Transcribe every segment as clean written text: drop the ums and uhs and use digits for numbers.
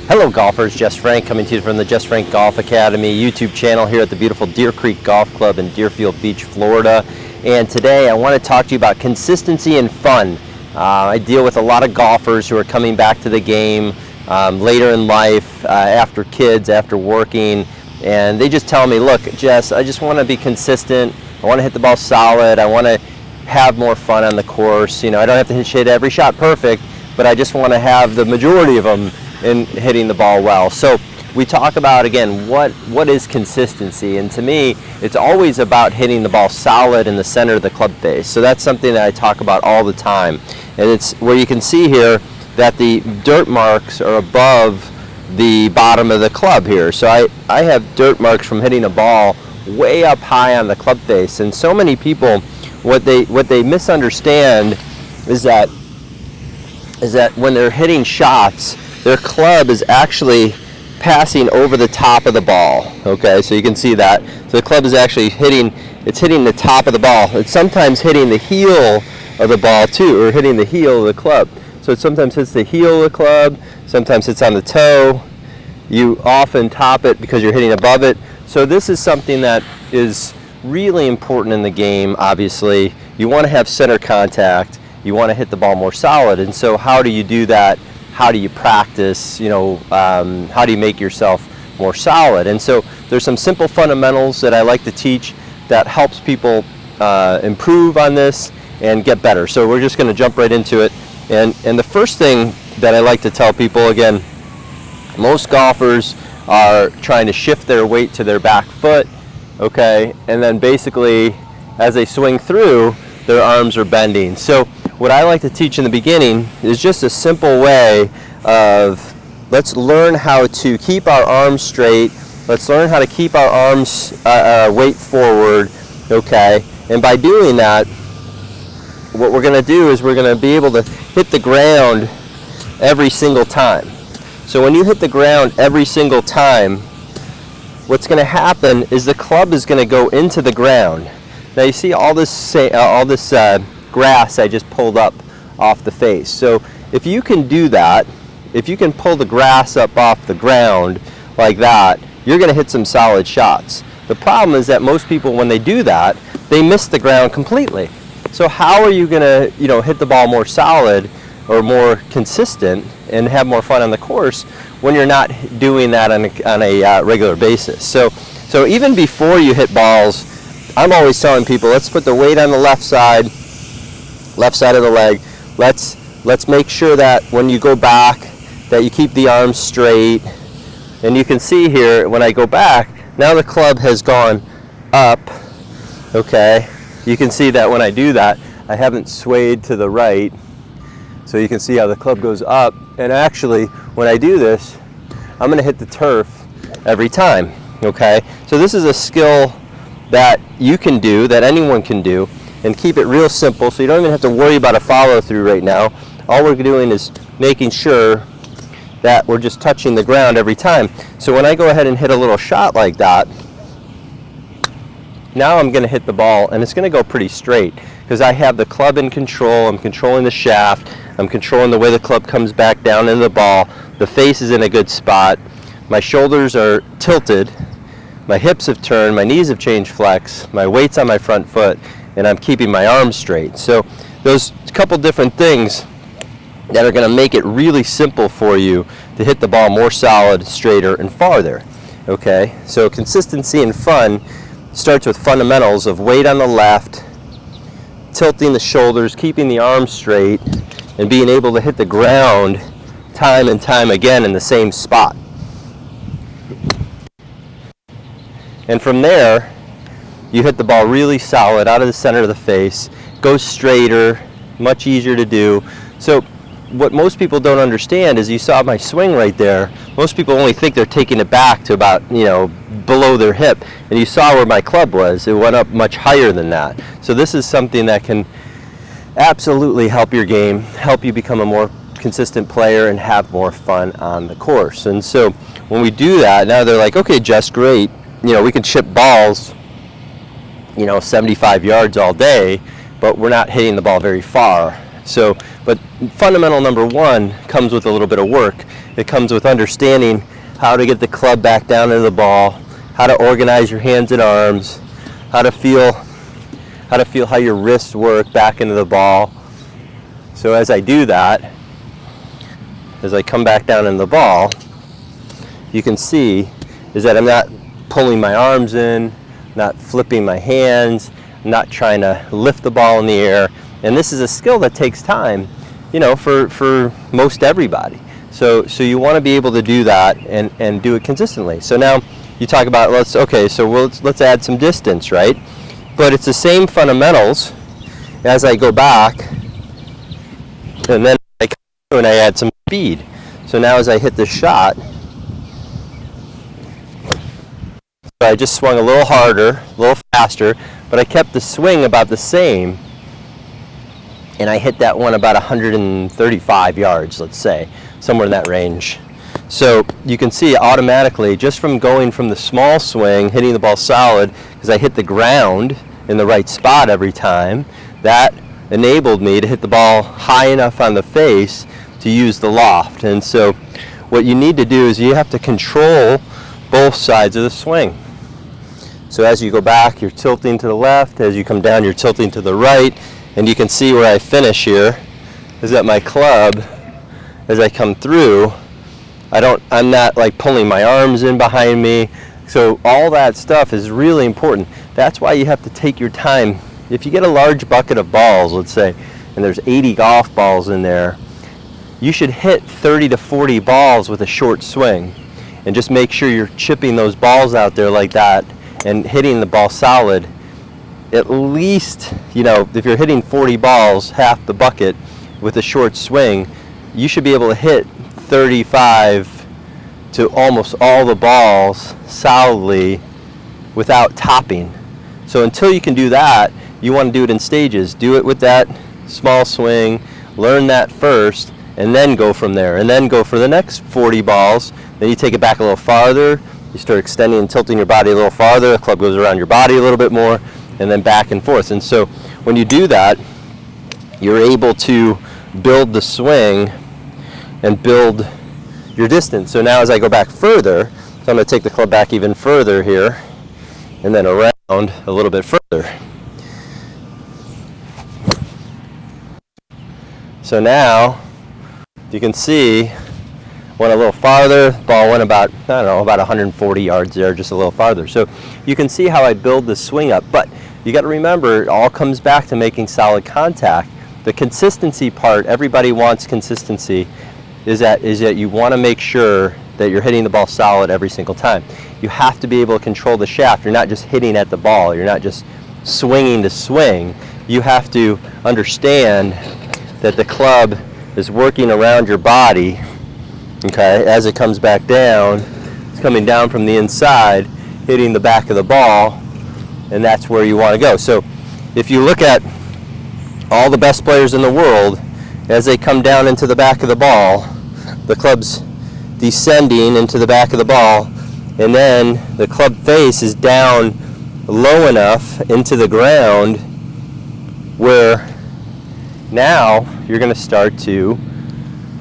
Hello golfers, Jess Frank coming to you from the Jess Frank Golf Academy YouTube channel here at the beautiful Deer Creek Golf Club in Deerfield Beach, Florida. And today I want to talk to you about consistency and fun. I deal with a lot of golfers who are coming back to the game later in life, after kids, after working, and they just tell me, look Jess, I just want to be consistent, I want to hit the ball solid, I want to have more fun on the course. You know, I don't have to hit every shot perfect, but I just want to have the majority of them in hitting the ball well. So we talk about, again, what is consistency, and to me it's always about hitting the ball solid in the center of the club face. So that's something that I talk about all the time, and it's where you can see here that the dirt marks are above the bottom of the club here. So I have dirt marks from hitting a ball way up high on the club face, and so many people, what they misunderstand is that when they're hitting shots, their club is actually passing over the top of the ball. Okay, so you can see that. So the club is actually hitting the top of the ball. It's sometimes hitting the heel of the ball too, or hitting the heel of the club. So it sometimes hits the heel of the club, sometimes hits on the toe. You often top it because you're hitting above it. So this is something that is really important in the game. Obviously, you want to have center contact. You want to hit the ball more solid. And so how do you do that? How do you practice? You know, how do you make yourself more solid? And so there's some simple fundamentals that I like to teach that helps people improve on this and get better. So we're just going to jump right into it. And the first thing that I like to tell people, again, most golfers are trying to shift their weight to their back foot, okay, and then basically as they swing through, their arms are bending. So what I like to teach in the beginning is just a simple way of, let's learn how to keep our arms straight. Let's learn how to keep our arms weight forward, okay? And by doing that, what we're going to do is we're going to be able to hit the ground every single time. So when you hit the ground every single time, what's going to happen is the club is going to go into the ground. Now you see all this grass I just pulled up off the face. So if you can do that, if you can pull the grass up off the ground like that, you're going to hit some solid shots. The problem is that most people, when they do that, they miss the ground completely. So how are you going to, hit the ball more solid or more consistent and have more fun on the course when you're not doing that on a regular basis? So even before you hit balls, I'm always telling people, let's put the weight on the left side of the leg. Let's make sure that when you go back, that you keep the arms straight. And you can see here, when I go back, now the club has gone up, okay? You can see that when I do that, I haven't swayed to the right. So you can see how the club goes up. And actually, when I do this, I'm gonna hit the turf every time, okay? So this is a skill that you can do, that anyone can do, and keep it real simple, so you don't even have to worry about a follow through right now. All we're doing is making sure that we're just touching the ground every time. So when I go ahead and hit a little shot like that, now I'm going to hit the ball and it's going to go pretty straight because I have the club in control. I'm controlling the shaft, I'm controlling the way the club comes back down into the ball. The face is in a good spot, my shoulders are tilted, my hips have turned, my knees have changed flex, my weight's on my front foot, and I'm keeping my arms straight. So those couple different things that are going to make it really simple for you to hit the ball more solid, straighter, and farther. Okay, so consistency and fun starts with fundamentals of weight on the left, tilting the shoulders, keeping the arms straight, and being able to hit the ground time and time again in the same spot. And from there, you hit the ball really solid out of the center of the face, goes straighter, much easier to do. So what most people don't understand is, you saw my swing right there, most people only think they're taking it back to about, below their hip. And you saw where my club was, it went up much higher than that. So this is something that can absolutely help your game, help you become a more consistent player and have more fun on the course. And so when we do that, now they're like, okay, Jess, great. We can chip balls, 75 yards all day, but we're not hitting the ball very far. So, but fundamental number one comes with a little bit of work. It comes with understanding how to get the club back down into the ball, how to organize your hands and arms, how to feel how your wrists work back into the ball. So as I do that, as I come back down in the ball, you can see is that I'm not pulling my arms in, not flipping my hands, not trying to lift the ball in the air. And this is a skill that takes time, you know, for most everybody. So you want to be able to do that and do it consistently. So now you talk about let's add some distance, right? But it's the same fundamentals as I go back, and then I come through and I add some speed. So now as I hit the shot, I just swung a little harder, a little faster, but I kept the swing about the same, and I hit that one about 135 yards, let's say, somewhere in that range. So you can see automatically, just from going from the small swing, hitting the ball solid, because I hit the ground in the right spot every time, that enabled me to hit the ball high enough on the face to use the loft. And so what you need to do is you have to control both sides of the swing. So as you go back, you're tilting to the left. As you come down, you're tilting to the right. And you can see where I finish here is that my club, as I come through, I'm not like pulling my arms in behind me. So all that stuff is really important. That's why you have to take your time. If you get a large bucket of balls, let's say, and there's 80 golf balls in there, you should hit 30 to 40 balls with a short swing. And just make sure you're chipping those balls out there like that and hitting the ball solid. At least, you know, if you're hitting 40 balls, half the bucket with a short swing, you should be able to hit 35 to almost all the balls solidly without topping. So until you can do that, you want to do it in stages. Do it with that small swing, learn that first, and then go from there. And then go for the next 40 balls. Then you take it back a little farther. You start extending and tilting your body a little farther. The club goes around your body a little bit more, and then back and forth. And so when you do that, you're able to build the swing and build your distance. So now as I go back further, so I'm going to take the club back even further here, and then around a little bit further. So now you can see went a little farther, ball went about, I don't know, about 140 yards there, just a little farther. So you can see how I build the swing up, but you got to remember it all comes back to making solid contact. The consistency part, everybody wants consistency, is that you want to make sure that you're hitting the ball solid every single time. You have to be able to control the shaft. You're not just hitting at the ball. You're not just swinging to swing. You have to understand that the club is working around your body. Okay, as it comes back down, it's coming down from the inside, hitting the back of the ball, and that's where you want to go. So if you look at all the best players in the world, as they come down into the back of the ball, the club's descending into the back of the ball, and then the club face is down low enough into the ground where now you're going to start to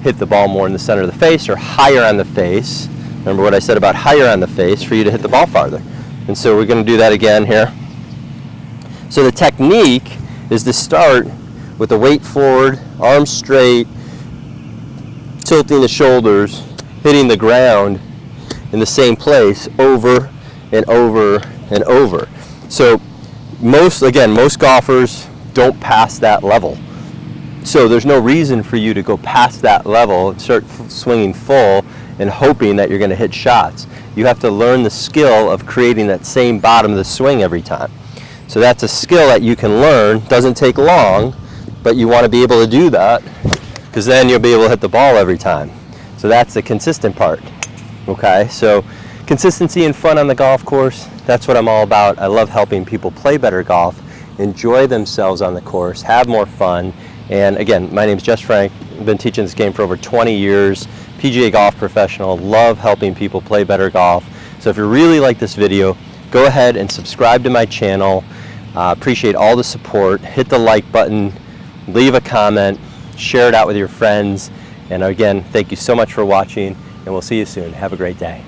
hit the ball more in the center of the face or higher on the face. Remember what I said about higher on the face for you to hit the ball farther. And so we're going to do that again here. So the technique is to start with the weight forward, arms straight, tilting the shoulders, hitting the ground in the same place over and over and over. So most golfers don't pass that level. So there's no reason for you to go past that level and start swinging full and hoping that you're going to hit shots. You have to learn the skill of creating that same bottom of the swing every time. So that's a skill that you can learn. Doesn't take long, but you want to be able to do that because then you'll be able to hit the ball every time. So that's the consistent part. Okay, so consistency and fun on the golf course, that's what I'm all about. I love helping people play better golf, enjoy themselves on the course, have more fun. And again, my name is Jess Frank. I've been teaching this game for over 20 years. PGA golf professional, love helping people play better golf. So if you really like this video, go ahead and subscribe to my channel. Appreciate all the support. Hit the like button, leave a comment, share it out with your friends. And again, thank you so much for watching, and we'll see you soon. Have a great day.